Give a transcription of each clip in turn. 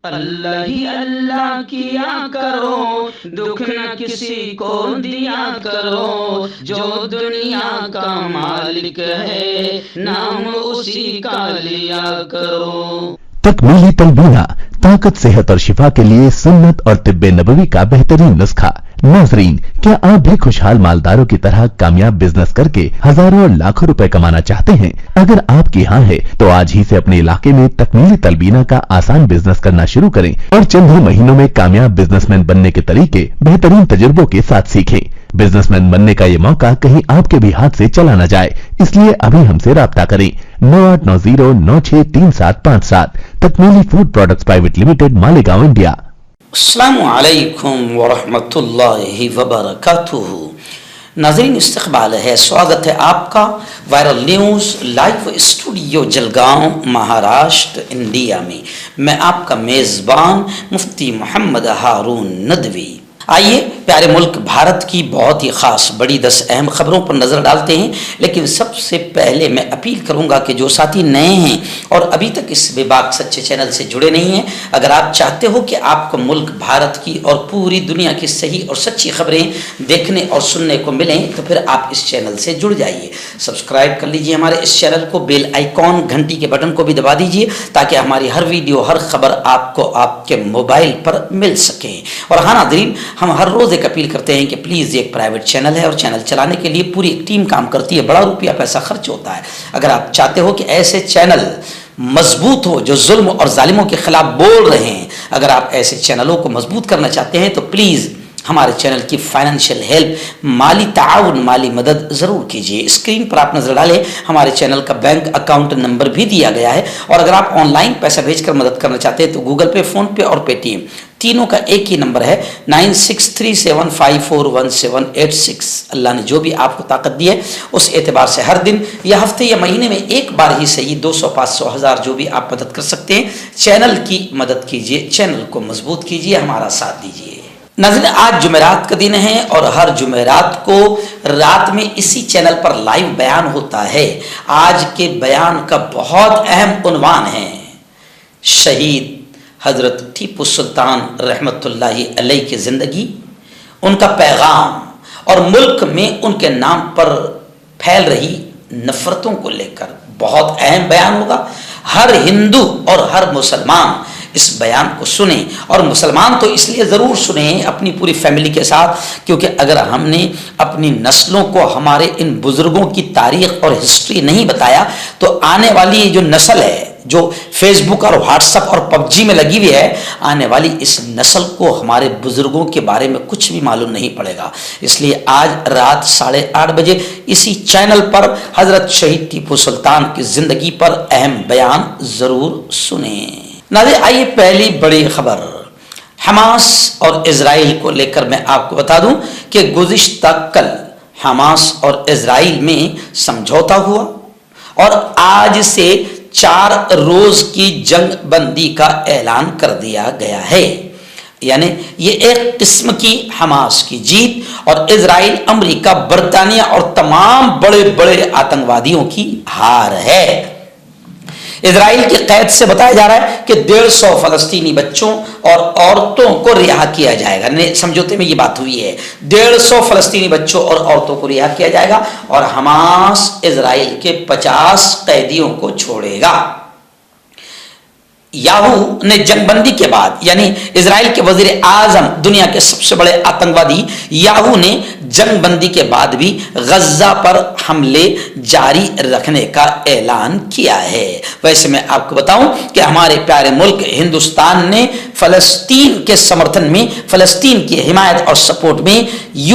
اللہ ہی اللہ کیا کرو، دکھ نہ کسی کو دیا کرو، جو دنیا کا مالک ہے نام اسی کا لیا کرو۔ تکمیلی تلبینہ، طاقت، صحت اور شفا کے لیے سنت اور طب نبوی کا بہترین نسخہ۔ ناظرین، کیا آپ بھی خوشحال مالداروں کی طرح کامیاب بزنس کر کے ہزاروں اور لاکھوں روپے کمانا چاہتے ہیں؟ اگر آپ کی ہاں ہے تو آج ہی سے اپنے علاقے میں تکمیلی تلبینہ کا آسان بزنس کرنا شروع کریں اور چند ہی مہینوں میں کامیاب بزنس مین بننے کے طریقے بہترین تجربوں کے ساتھ سیکھیں۔ بزنس مین بننے کا یہ موقع کہیں آپ کے بھی ہاتھ سے چلا نہ جائے، اس لیے ابھی ہم سے رابطہ کریں۔ 9890963757 Takmili food products private limited, Malegaon, India. السلام علیکم ورحمۃ اللہ وبرکاتہ۔ ناظرین، استقبال ہے، سواگت ہے آپ کا viral news live studio Jalgaon, Maharashtra, India میں۔ میں آپ کا میزبان مفتی محمد ہارون ندوی۔ آئیے پیارے ملک بھارت کی بہت ہی خاص بڑی 10 اہم خبروں پر نظر ڈالتے ہیں، لیکن سب سے پہلے میں اپیل کروں گا کہ جو ساتھی نئے ہیں اور ابھی تک اس بے باک سچے چینل سے جڑے نہیں ہیں، اگر آپ چاہتے ہو کہ آپ کو ملک بھارت کی اور پوری دنیا کی صحیح اور سچی خبریں دیکھنے اور سننے کو ملیں تو پھر آپ اس چینل سے جڑ جائیے۔ سبسکرائب کر لیجئے ہمارے اس چینل کو، بیل آئیکن گھنٹی کے بٹن کو بھی دبا دیجئے تاکہ ہماری ہر ویڈیو، ہر خبر آپ کو آپ کے موبائل پر مل سکے۔ اور ہاں ناظرین، ہم ہر روز ایک اپیل کرتے ہیں کہ پلیز یہ ایک پرائیویٹ چینل ہے اور چینل چلانے کے لیے پوری ایک ٹیم کام کرتی ہے، بڑا روپیہ پیسہ خرچ ہوتا ہے۔ اگر آپ چاہتے ہو کہ ایسے چینل مضبوط ہو جو ظلم اور ظالموں کے خلاف بول رہے ہیں، اگر آپ ایسے چینلوں کو مضبوط کرنا چاہتے ہیں تو پلیز ہمارے چینل کی فائنینشیل ہیلپ، مالی تعاون، مالی مدد ضرور کیجیے۔ اسکرین پر آپ نظر ڈالیں، ہمارے چینل کا بینک اکاؤنٹ نمبر بھی دیا گیا ہے، اور اگر آپ آن لائن پیسہ بھیج کر مدد کرنا چاہتے ہیں تو گوگل پے، فون پے اور پے ٹی ایم تینوں کا ایک ہی نمبر ہے 9637541786۔ اللہ نے جو بھی آپ کو طاقت دی ہے اس اعتبار سے ہر دن یا ہفتے یا مہینے میں ایک بار ہی صحیح 200، 500، 1000 جو بھی آپ مدد کر سکتے ہیں چینل کی مدد کیجیے، چینل کو مضبوط کیجیے، ہمارا ساتھ دیجیے۔ ناظرین، آج جمعرات کا دن ہے اور ہر جمعرات کو رات میں اسی چینل پر لائیو بیان ہوتا ہے۔ آج کے بیان کا بہت اہم عنوان ہے شہید حضرت ٹیپو سلطان رحمۃ اللہ علیہ کی زندگی، ان کا پیغام اور ملک میں ان کے نام پر پھیل رہی نفرتوں کو لے کر بہت اہم بیان ہوگا۔ ہر ہندو اور ہر مسلمان اس بیان کو سنیں، اور مسلمان تو اس لیے ضرور سنیں اپنی پوری فیملی کے ساتھ، کیونکہ اگر ہم نے اپنی نسلوں کو ہمارے ان بزرگوں کی تاریخ اور ہسٹری نہیں بتایا تو آنے والی جو نسل ہے جو فیس بک اور واٹس ایپ اور پب جی میں لگی ہوئی ہے، آنے والی اس نسل کو ہمارے بزرگوں کے بارے میں کچھ بھی معلوم نہیں پڑے گا۔ اس لیے آج رات 8:30 بجے اسی چینل پر حضرت شہید ٹیپو سلطان کی زندگی پر اہم بیان ضرور سنیں۔ ناظرین، آئیے پہلی بڑی خبر حماس اور اسرائیل کو لے کر میں آپ کو بتا دوں کہ گزشتہ کل حماس اور اسرائیل میں سمجھوتا ہوا اور آج سے 4 روز کی جنگ بندی کا اعلان کر دیا گیا ہے۔ یعنی یہ ایک قسم کی حماس کی جیت اور اسرائیل، امریکہ، برطانیہ اور تمام بڑے بڑے آتنکوادیوں کی ہار ہے۔ اسرائیل کی قید سے بتایا جا رہا ہے کہ 150 فلسطینی بچوں اور عورتوں کو رہا کیا جائے گا۔ سمجھوتے میں یہ بات ہوئی ہے، 150 فلسطینی بچوں اور عورتوں کو رہا کیا جائے گا اور حماس اسرائیل کے 50 قیدیوں کو چھوڑے گا۔ یاہو نے جنگ بندی کے بعد، یعنی اسرائیل کے وزیر اعظم، دنیا کے سب سے بڑے آتنکوادی یاہو نے جنگ بندی کے بعد بھی غزہ پر حملے جاری رکھنے کا اعلان کیا ہے۔ ویسے میں آپ کو بتاؤں کہ ہمارے پیارے ملک ہندوستان نے فلسطین کے سمرتھن میں، فلسطین کی حمایت اور سپورٹ میں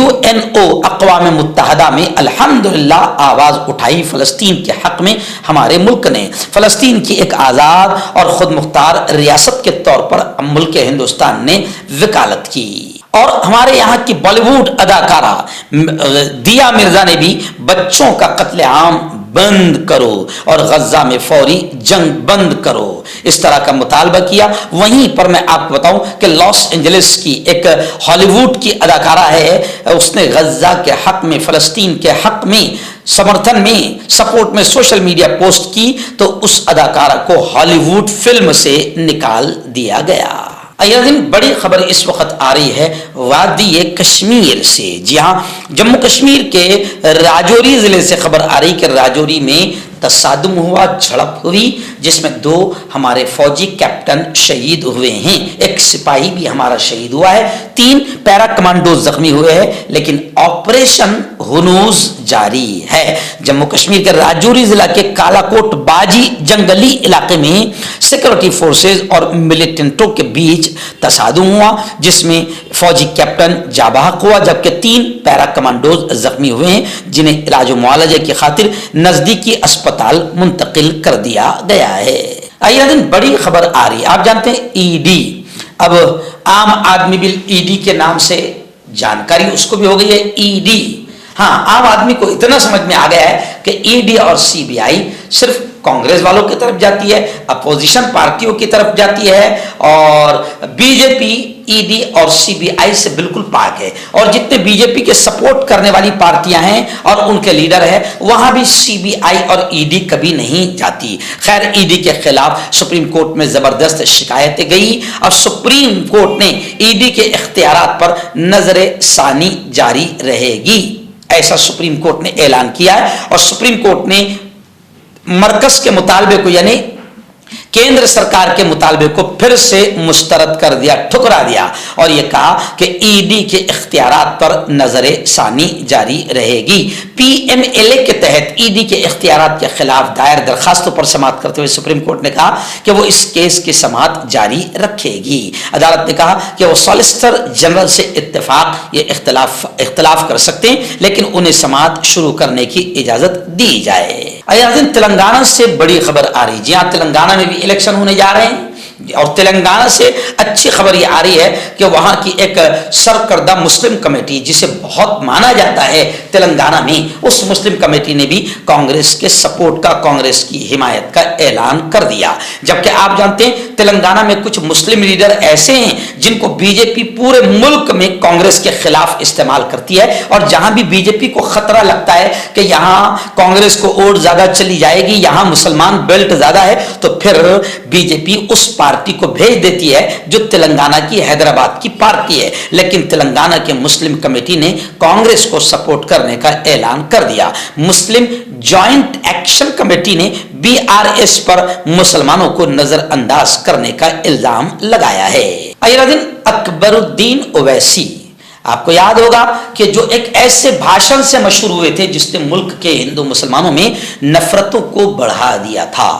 UNO اقوام متحدہ میں الحمدللہ آواز اٹھائی۔ فلسطین کے حق میں ہمارے ملک نے فلسطین کی ایک آزاد اور خود مختار ریاست کے طور پر ملک ہندوستان نے وکالت کی۔ اور ہمارے یہاں کی بالی ووڈ اداکارہ دیا مرزا نے بھی بچوں کا قتل عام बंद करो और गजा में फौरी जंग बंद करो, इस तरह का मुतालबा किया। वहीं पर मैं आपको बताऊं कि लॉस एंजलिस की एक हॉलीवुड की अदाकारा है, उसने गजा के हक में, फलस्तीन के हक में, समर्थन में, सपोर्ट में सोशल मीडिया पोस्ट की, तो उस अदाकारा को हॉलीवुड फिल्म से निकाल दिया गया। दिन बड़ी खबर इस वक्त आ रही है वादी कश्मीर से। जी हाँ, जम्मू कश्मीर के राजौरी जिले से खबर आ रही कि राजौरी में तसादुम हुआ, झड़प हुई, जिसमें 2 हमारे फौजी कैप्टन शहीद हुए हैं, एक सिपाही भी हमारा शहीद हुआ है, 3 पैरा कमांडो जख्मी हुए हैं, लेकिन ऑपरेशन हुनूज जारी है। जम्मू कश्मीर के राजौरी जिला के कालाकोट बाजी जंगली इलाके में सिक्योरिटी फोर्सेज और मिलिटेंटों के बीच तसादुम हुआ, जिसमें फौजी कैप्टन जाबाहक हुआ, जबकि 3 पैरा कमांडोज जख्मी हुए हैं, जिन्हें इलाज मुआलजे की खातिर नजदीकी अस्पताल मुंतकिल कर दिया गया है। आइए दिन बड़ी खबर आ रही है। आप जानते हैं ईडी, अब आम आदमी बिल ईडी के नाम से जानकारी उसको भी हो गई है ईडी। हाँ, आम आदमी को इतना समझ में आ गया है कि ईडी और सीबीआई सिर्फ कांग्रेस वालों की तरफ जाती है, अपोजिशन पार्टियों की तरफ जाती है, और बीजेपी ईडी और सीबीआई से बिल्कुल पाक है। और जितने बीजेपी के सपोर्ट करने वाली पार्टियां हैं और उनके लीडर हैं, वहां भी सीबीआई और ईडी कभी नहीं जाती। खैर, ईडी के खिलाफ सुप्रीम कोर्ट में जबरदस्त शिकायतें गई और सुप्रीम कोर्ट ने ईडी के इख्तियारात पर नजर सानी जारी रहेगी, ऐसा सुप्रीम कोर्ट ने ऐलान किया है। और सुप्रीम कोर्ट ने मरकज के मुतालबे को, यानी केंद्र सरकार के मुतालबे को फिर से मुस्तरद कर दिया, ठुकरा दिया, और यह कहा कि ईडी के इख्तियारात पर नजर सानी जारी रहेगी। पीएमएलए के तहत ईडी के इख्तियारात के खिलाफ दायर दरखास्तों पर समाअत करते हुए सुप्रीम कोर्ट ने कहा कि वो इस केस की समाअत जारी रखेगी। अदालत ने कहा कि वो सॉलिसिटर जनरल से ये इख्तिलाफ कर सकते हैं, लेकिन उन्हें समाअत शुरू करने की इजाजत दी जाए। तेलंगाना से बड़ी खबर आ रही, जी हाँ, तेलंगाना में भी इलेक्शन होने जा रहे हैं, और तेलंगाना से अच्छी खबर ये आ रही है कि वहां की एक सरकर्दा मुस्लिम कमेटी, जिसे बहुत माना जाता है तेलंगाना में, उस मुस्लिम कमेटी ने भी कांग्रेस के सपोर्ट का, कांग्रेस की हिमायत का ऐलान कर दिया। जबकि आप जानते हैं तेलंगाना में कुछ मुस्लिम लीडर ऐसे हैं जिनको बीजेपी पूरे मुल्क में कांग्रेस के खिलाफ इस्तेमाल करती है, और जहां भी बीजेपी को खतरा लगता है कि यहां कांग्रेस को वोट ज्यादा चली जाएगी, यहां मुसलमान बेल्ट ज्यादा है, तो फिर बीजेपी उस पार्टी को भेज देती है जो तेलंगाना की, हैदराबाद की पार्टी है। लेकिन तेलंगाना के मुस्लिम कमेटी ने कांग्रेस को सपोर्ट करने का ऐलान कर दिया। मुस्लिम जॉइंट एक्शन कमेटी ने बीआरएस पर मुसलमानों को नजरअंदाज करने का इल्जाम लगाया है। अकबरुद्दीन ओवैसी, आपको याद होगा कि जो एक ऐसे भाषण से मशहूर हुए थे जिसने मुल्क के हिंदू मुसलमानों में नफरतों को बढ़ा दिया था।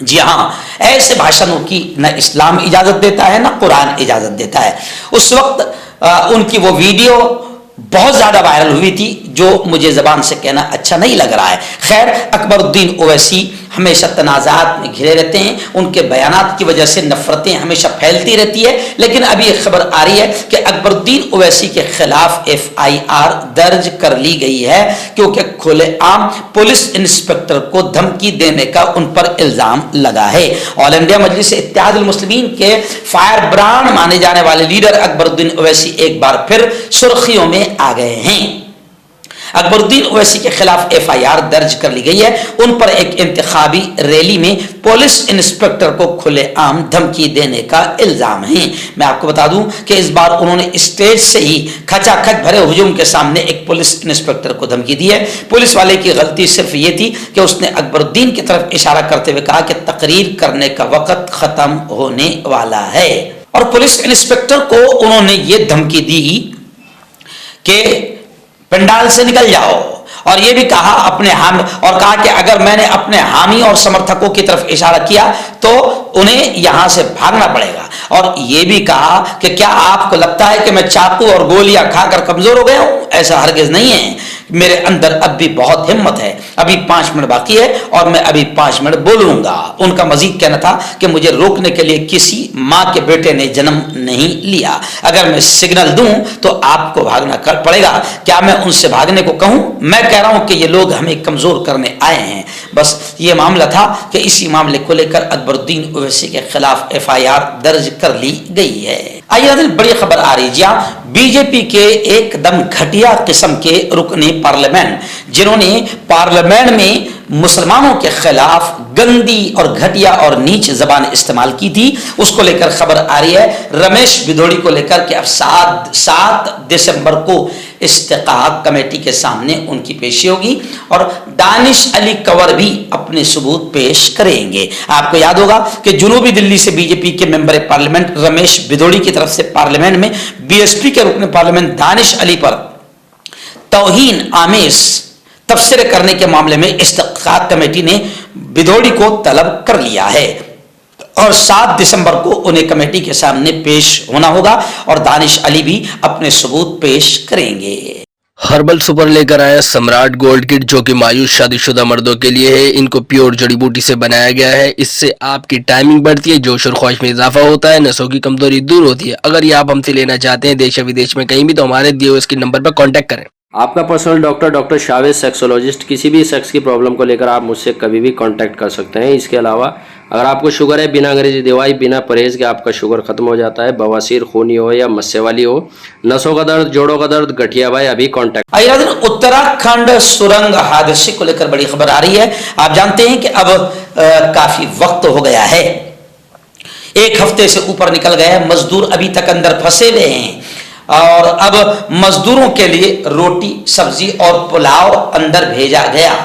जी हाँ, ऐसे भाषणों की न इस्लाम इजाजत देता है, न कुरान इजाजत देता है। उस वक्त उनकी वो वीडियो बहुत ज्यादा वायरल हुई थी, जो मुझे जबान से कहना अच्छा नहीं लग रहा है। खैर, अकबरुद्दीन ओवैसी हमेशा तनाज़ात में घिरे रहते हैं, उनके बयानात की वजह से नफरतें हमेशा फैलती रहती है। लेकिन अभी एक खबर आ रही है कि अकबरुद्दीन ओवैसी के खिलाफ एफआईआर दर्ज कर ली गई है, क्योंकि खुलेआम पुलिस इंस्पेक्टर को धमकी देने का उन पर इल्जाम लगा है। ऑल इंडिया मजलिस इत्तेहादुल मुस्लिमीन के फायर ब्रांड माने जाने वाले लीडर अकबरुद्दीन ओवैसी एक बार फिर सुर्खियों में आ गए हैं। अकबरुद्दीन ओवैसी के खिलाफ एफआईआर दर्ज कर ली गई है। उन पर एक इंतखाबी रैली में पुलिस इंस्पेक्टर को खुलेआम धमकी देने का इल्जाम है। मैं आपको बता दूं कि इस बार उन्होंने स्टेज से ही खचाखच भरे हुजूम के सामने एक पुलिस इंस्पेक्टर को धमकी दी है। पुलिस वाले की गलती सिर्फ ये थी कि उसने अकबरुद्दीन की तरफ इशारा करते हुए कहा कि तकरीर करने का वक्त खत्म होने वाला है, और पुलिस इंस्पेक्टर को उन्होंने ये धमकी दी कि पंडाल से निकल जाओ, और यह भी कहा अपने हामी, और कहा कि अगर मैंने अपने हामी और समर्थकों की तरफ इशारा किया तो उन्हें यहां से भागना पड़ेगा। और यह भी कहा कि क्या आपको लगता है कि मैं चाकू और गोलियां खाकर कमजोर हो गया हूं? ऐसा हरगिज नहीं है, मेरे अंदर अब भी बहुत हिम्मत है। अभी 5 मिनट बाकी है और मैं अभी 5 मिनट बोलूंगा। उनका मजीद कहना था कि मुझे रोकने के लिए किसी माँ के बेटे ने जन्म नहीं लिया। अगर मैं सिग्नल दूं तो आपको भागना पड़ेगा। क्या मैं उनसे भागने को कहूं? मैं कह रहा हूं कि ये लोग हमें कमजोर करने आए हैं। बस ये मामला था कि इसी मामले को लेकर अकबरुद्दीन ओवैसी के खिलाफ FIR दर्ज कर ली गई है। आइए बड़ी खबर आ रही जी, बीजेपी के एकदम घटिया किस्म के रुकने पार्लियामेंट, जिन्होंने पार्लियामेंट में मुसलमानों के खिलाफ गंदी और घटिया और नीच जबान इस्तेमाल की थी, उसको लेकर खबर आ रही है रमेश बिधोड़ी को लेकर कि अब 7 दिसंबर को इस्तेकाक कमेटी के सामने उनकी पेशी होगी और दानिश अली कंवर भी अपने सबूत पेश करेंगे। आपको याद होगा कि जुनूबी दिल्ली से बीजेपी के मेंबर पार्लियामेंट रमेश बिधोड़ी की तरफ से पार्लियामेंट में BSP के रुकने पार्लियामेंट दानिश अली पर तौहीन आमेज तबसरे करने के मामले में इस्तेकाक कमेटी ने बिधोड़ी को तलब कर लिया है और 7 दिसंबर को उन्हें कमेटी के सामने पेश होना होगा और दानिश अली भी अपने सबूत पेश करेंगे। हर्बल सुपर लेकर आया सम्राट गोल्ड किट, जो कि मायूस शादीशुदा मर्दों के लिए है। इनको प्योर जड़ी बूटी से बनाया गया है। इससे आपकी टाइमिंग बढ़ती है, जोश और ख्वाहिश में इजाफा होता है, नसों की कमजोरी दूर होती है। अगर ये आप हमसे लेना चाहते हैं देश या विदेश में कहीं भी, तो हमारे दिए हुए स्क्रीन नंबर पर कॉन्टैक्ट करें। आपका पर्सनल डॉक्टर शावेद सेक्सोलॉजिस्ट, किसी भी सेक्स की प्रॉब्लम को लेकर आप मुझसे कभी भी कांटेक्ट कर सकते हैं। इसके अलावा अगर आपको शुगर है, बिना अंग्रेजी दवाई बिना परहेज के आपका शुगर खत्म हो जाता है, बवासीर, खूनी हो या मस्से वाली हो, नसों का दर्द, जोड़ों का दर्द, गठिया भाई, अभी कांटेक्ट। उत्तराखंड सुरंग हादसे को लेकर बड़ी खबर आ रही है। आप जानते हैं कि अब काफी वक्त हो गया है, 1 हफ्ते से ऊपर निकल गया है, मजदूर अभी तक अंदर फंसे हुए हैं और अब मजदूरों के लिए रोटी, सब्जी और पुलाव अंदर भेजा गया।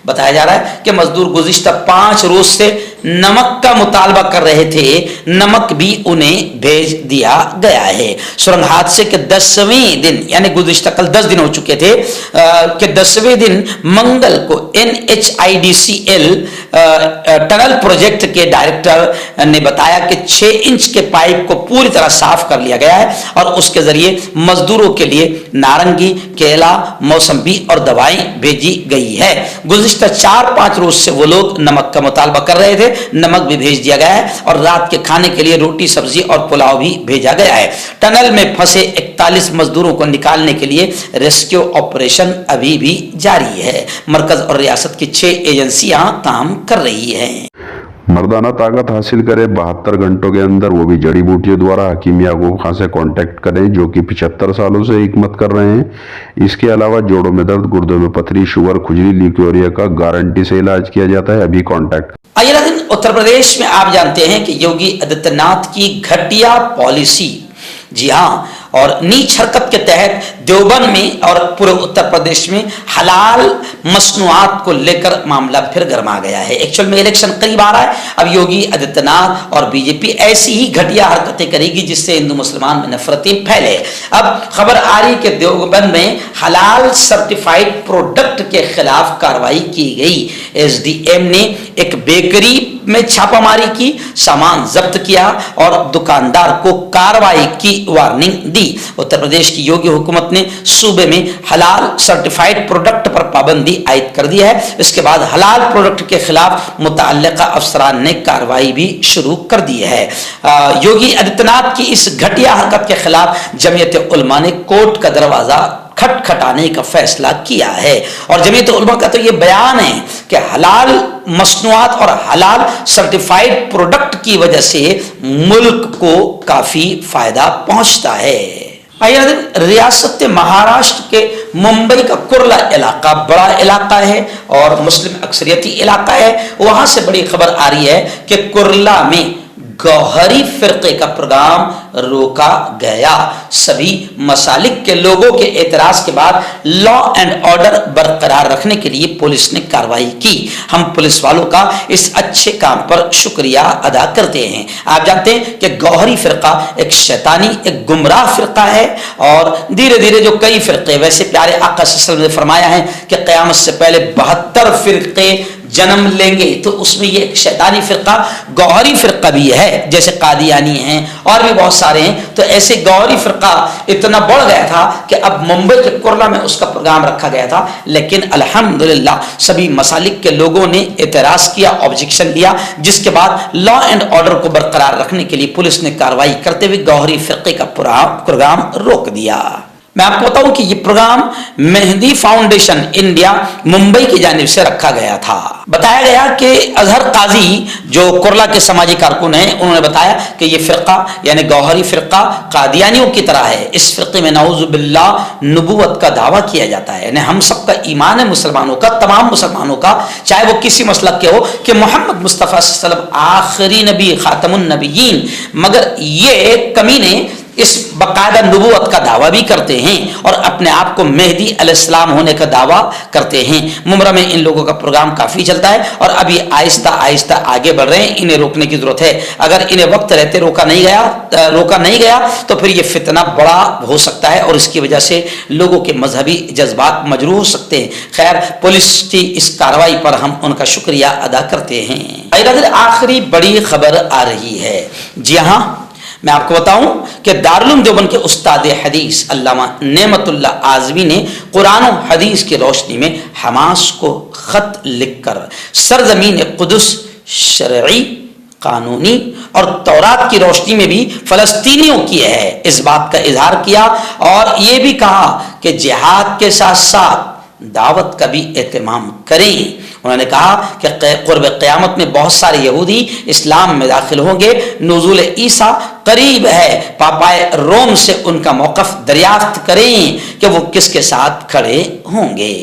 बताया जा रहा है कि मजदूर गुज़िश्ता 5 रोज से नमक का मुतालबा कर रहे थे, नमक भी उन्हें भेज दिया गया है। सुरंग हादसे के 10वें दिन, यानी गुज़िश्ता कल 10 दिन हो चुके थे, कि 10वें दिन मंगल को NHIDCL टनल प्रोजेक्ट के डायरेक्टर ने बताया कि 6 इंच के पाइप को पूरी तरह साफ कर लिया गया है और उसके जरिए मजदूरों के लिए नारंगी, केला, मौसम्बी और दवाएं भेजी गई है। गुज़िश्ता 4-5 रोज से वो लोग नमक का मुतालबा कर रहे थे, नमक भी भेज दिया गया है और रात के खाने के लिए रोटी, सब्जी और पुलाव भी भेजा गया है। टनल में फंसे 41 मजदूरों को निकालने के लिए रेस्क्यू ऑपरेशन अभी भी जारी है। मरकज और रियासत की 6 एजेंसियां काम कर रही हैं। मर्दाना ताकत हासिल करें 72 घंटों के अंदर, वो भी जड़ी बूटियों द्वारा। हकीम याकूब खान से कांटेक्ट करें, जो कि 75 सालों से हिकमत कर रहे हैं। इसके अलावा जोड़ों में दर्द, गुर्दों में पथरी, शुगर, खुजली, ल्यूकेरिया का गारंटी से इलाज किया जाता है। अभी कांटेक्ट। उत्तर प्रदेश में आप जानते हैं कि योगी आदित्यनाथ की घटिया पॉलिसी, जी हाँ, और नीच हरकत के तहत देवबंद में और पूरे उत्तर प्रदेश में हलाल मसनूआत को लेकर मामला फिर गर्मा गया है। एक्चुअल में इलेक्शन करीब आ रहा है, अब योगी आदित्यनाथ और बीजेपी ऐसी ही घटिया हरकतें करेगी जिससे हिंदू मुसलमान में नफरतें फैले। अब खबर आ रही कि देवबंद में हलाल सर्टिफाइड प्रोडक्ट के खिलाफ कार्रवाई की गई। SDM ने एक बेकरी में छापामारी की, सामान जब्त किया और दुकानदार को कार्रवाई की वार्निंग दी। उत्तर प्रदेश की योगी हुकूमत ने सूबे में हलाल सर्टिफाइड प्रोडक्ट पर पाबंदी आयद कर दी है। इसके बाद हलाल प्रोडक्ट के खिलाफ मुतअल्लिका अफसरान ने कार्रवाई भी शुरू कर दी है। योगी आदित्यनाथ की इस घटिया हरकत के खिलाफ जमीयत उलमा ने कोर्ट का दरवाजा खटखटाने का फैसला किया है और जमीयत उलमा का तो ये बयान है कि हलाल मसनूआत और हलाल सर्टिफाइड प्रोडक्ट की वजह से मुल्क को काफी फायदा पहुंचता है। रियासत महाराष्ट्र के मुंबई का कुर्ला इलाका बड़ा इलाका है और मुस्लिम अक्सरियती इलाका है। वहां से बड़ी खबर आ रही है कि कुर्ला में गौहरी फिरके का प्रोग्राम रोका गया। सभी मसालिक के लोगों के एतराज के बाद लॉ एंड ऑर्डर बरकरार रखने के लिए पुलिस ने कार्रवाई की। हम पुलिस वालों का इस अच्छे काम पर शुक्रिया अदा करते हैं। आप जानते हैं कि गौहरी फिरका एक शैतानी, एक गुमराह फिरका है और धीरे धीरे जो कई फिरके, वैसे प्यारे आका सल्लल्लाहु अलैहि वसल्लम ने फरमाया है कि क़यामत से पहले 72 फिरके जन्म लेंगे तो उसमें ये एक शैतानी फिरका गौहरी फिरका भी है, जैसे कादियानी हैं और भी बहुत सारे हैं। तो ऐसे गौहरी फिरका इतना बढ़ गया था कि अब मुंबई के कुर्ला में उसका प्रोग्राम रखा गया था, लेकिन अल्हम्दुलिल्लाह सभी मसालिक के लोगों ने एतराज किया, ऑब्जेक्शन दिया, जिसके बाद लॉ एंड ऑर्डर को बरकरार रखने के लिए पुलिस ने कार्रवाई करते हुए गौहरी फिरके का प्रोग्राम रोक दिया। मैं आपको बताऊं कि ये program Mehdi foundation India Mumbai की जानिब से रखा गया था। बताया गया कि अजहर काजी जो कुर्ला के समाजी कारकुन हैं, उन्होंने बताया कि ये फिरका यानी गौहरी फिरका कादियानियों की तरह है। इस फिरके में नाउजुबिल्लाह नबुवत का दावा किया जाता है, यानी हम सबका ईमान है मुसलमानों का, तमाम मुसलमानों का, चाहे वो किसी मसलक के हो, कि मोहम्मद मुस्तफ़ा सल्लल्लाहु अलैहि वसल्लम आखिरी नबी खातमुन नबिय्यीन। मगर ये कमीने इस बाकायदा नबुवत का दावा भी करते हैं और अपने आप को मेहदी अलैहिस्सलाम होने का दावा करते हैं। मुमरा में इन लोगों का प्रोग्राम काफ़ी चलता है और अभी आहिस्ता आहिस्ता आगे बढ़ रहे हैं। इन्हें रोकने की जरूरत है। अगर इन्हें वक्त रहते रोका नहीं गया तो फिर ये फितना बड़ा हो सकता है और इसकी वजह से लोगों के मजहबी जज्बात मजरूह हो सकते हैं। खैर, पुलिस की इस कार्रवाई पर हम उनका शुक्रिया अदा करते हैं। आखिरी बड़ी खबर आ रही है। जी हाँ, मैं आपको बताऊं कि दारुल उलूम देवबंद के उस्ताद हदीस अल्लामा नेमतुल्लाह आज़मी ने कुरान और हदीस की रोशनी में हमास को खत लिखकर सरजमीन कुदस शरई, कानूनी और तौरात की रोशनी में भी फलस्तीनियों की है इस बात का इजहार किया और ये भी कहा कि जिहाद के साथ साथ दावत का भी एहतमाम करें। उन्होंने कहा कि क़ुर्ब क़यामत में बहुत सारे यहूदी इस्लाम में दाखिल होंगे, नुज़ूल ईसा करीब है, पापाए रोम से उनका मौक़िफ़ दरियाफ्त करें कि वो किसके साथ खड़े होंगे।